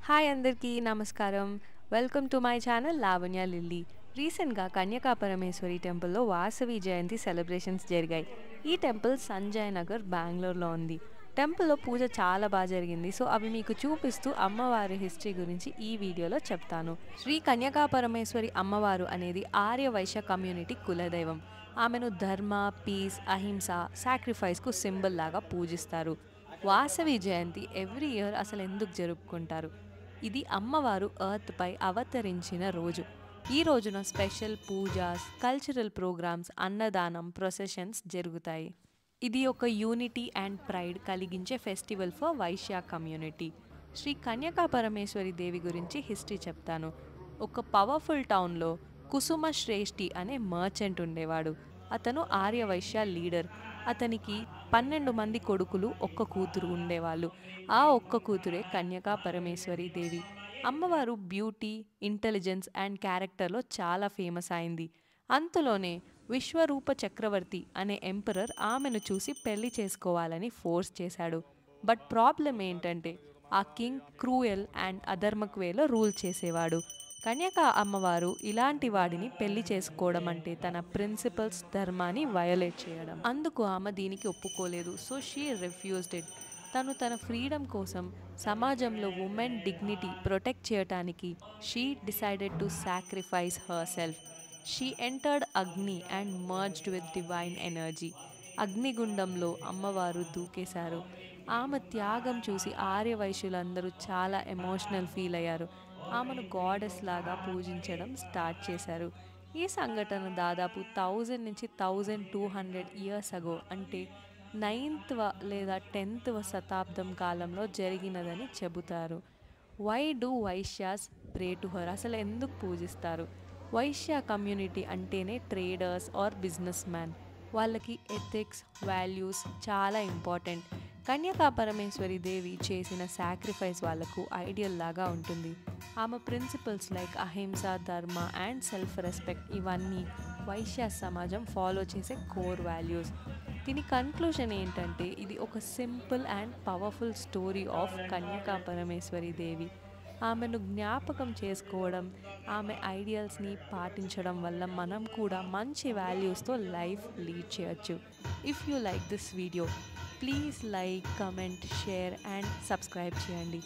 Hi అందరికీ నమస్కారం. Welcome to my channel Lavanya lily. రీసెంట్‌గా కన్యకా పరమేశ్వరి టెంపుల్‌లో వాసవి జయంతి సెలబ్రేషన్స్ జరిగాయి. ఈ టెంపుల్ సంజయ్ నగర్, బెంగుళూరులో ఉంది. టెంపుల్‌లో పూజ చాలా జరిగింది. సో అవి మీకు చూపిస్తూ అమ్మవారి హిస్టరీ గురించి ఈ వీడియోలో చెప్తాను. శ్రీ కన్యకా పరమేశ్వరి అమ్మవారు అనేది ఆర్య వైశ్య కమ్యూనిటీ కులదైవం. ఆమెను ధర్మ, పీస్, అహింస, సాక్రిఫైస్‌కు సింబల్ లాగా పూజిస్తారు. వాసవి జయంతి ఎవ్రీ ఇయర్ అసలు ఎందుకు జరుపుకుంటారు? ఇది అమ్మవారు ఎర్త్ పై అవతరించిన రోజు. ఈ రోజున స్పెషల్ పూజాస్, కల్చరల్ ప్రోగ్రామ్స్, అన్నదానం, ప్రొసెషన్స్ జరుగుతాయి. ఇది ఒక యూనిటీ అండ్ ప్రైడ్ కలిగించే festival for Vaishya community. Shri Kanyaka Parameshwari Devi గురించి హిస్టరీ చెప్తాను. ఒక పవర్ఫుల్ టౌన్లో కుసుమ శ్రేష్ఠి అనే మర్చెంట్ ఉండేవాడు. అతను ఆర్యవైశ్య లీడర్. అతనికి 12 మంది కొడుకులు, ఒక్క కూతురు ఉండేవాళ్ళు. ఆ ఒక్క కూతురే కన్యకా పరమేశ్వరి దేవి. అమ్మవారు బ్యూటీ, ఇంటెలిజెన్స్ అండ్ క్యారెక్టర్లో చాలా ఫేమస్ అయింది. అంతలోనే విశ్వరూప చక్రవర్తి అనే ఎంపరర్ ఆమెను చూసి పెళ్లి చేసుకోవాలని ఫోర్స్ చేశాడు. బట్ ప్రాబ్లం ఏంటంటే ఆ కింగ్ క్రూయల్ అండ్ అధర్మక్ వేలో రూల్ చేసేవాడు. కన్యక అమ్మవారు ఇలాంటి వాడిని పెళ్లి చేసుకోవడం అంటే తన ప్రిన్సిపల్స్, ధర్మాన్ని వయోలేట్ చేయడం. అందుకు ఆమె దీనికి ఒప్పుకోలేదు. So she refused it. తను తన ఫ్రీడమ్ కోసం, సమాజంలో ఉమెన్ డిగ్నిటీ ప్రొటెక్ట్ చేయటానికి she decided to sacrifice her self. She entered agni and merged with divine energy. అగ్నిగుండంలో అమ్మవారు దూకేశారు. ఆమె త్యాగం చూసి ఆర్యవైశ్యులందరూ చాలా ఎమోషనల్ ఫీల్ అయ్యారు. ఆమెను గాడెస్ లాగా పూజించడం స్టార్ట్ చేశారు. ఈ సంఘటన దాదాపు 1000 నుంచి 1200 ఇయర్స్ అగో, అంటే 9వ లేదా 10వ శతాబ్దం కాలంలో జరిగినదని చెబుతారు. Why do Vaishyas pray to her? అసలు ఎందుకు పూజిస్తారు? వైశ్య కమ్యూనిటీ అంటేనే ట్రేడర్స్ ఆర్ బిజినెస్ మ్యాన్. వాళ్ళకి ఎథిక్స్, వాల్యూస్ చాలా ఇంపార్టెంట్. కన్యకా పరమేశ్వరి దేవి చేసిన సాక్రిఫైస్ వాళ్ళకు ఐడియల్ లాగా ఉంటుంది. ఆమె ప్రిన్సిపల్స్ లైక్ అహింస, ధర్మ అండ్ సెల్ఫ్ రెస్పెక్ట్ ఇవన్నీ వైశ్య సమాజం ఫాలో చేసే కోర్ వాల్యూస్. దీని కన్క్లూజన్ ఏంటంటే ఇది ఒక simple and powerful story of Kanyaka Parameshwari Devi. ఆమెను జ్ఞాపకం చేసుకోవడం, ఆమె ఐడియల్స్ని పాటించడం వల్ల మనం కూడా మంచి వాల్యూస్తో లైఫ్ లీడ్ చేయొచ్చు. If you like this video, please like, comment, share and subscribe చేయండి.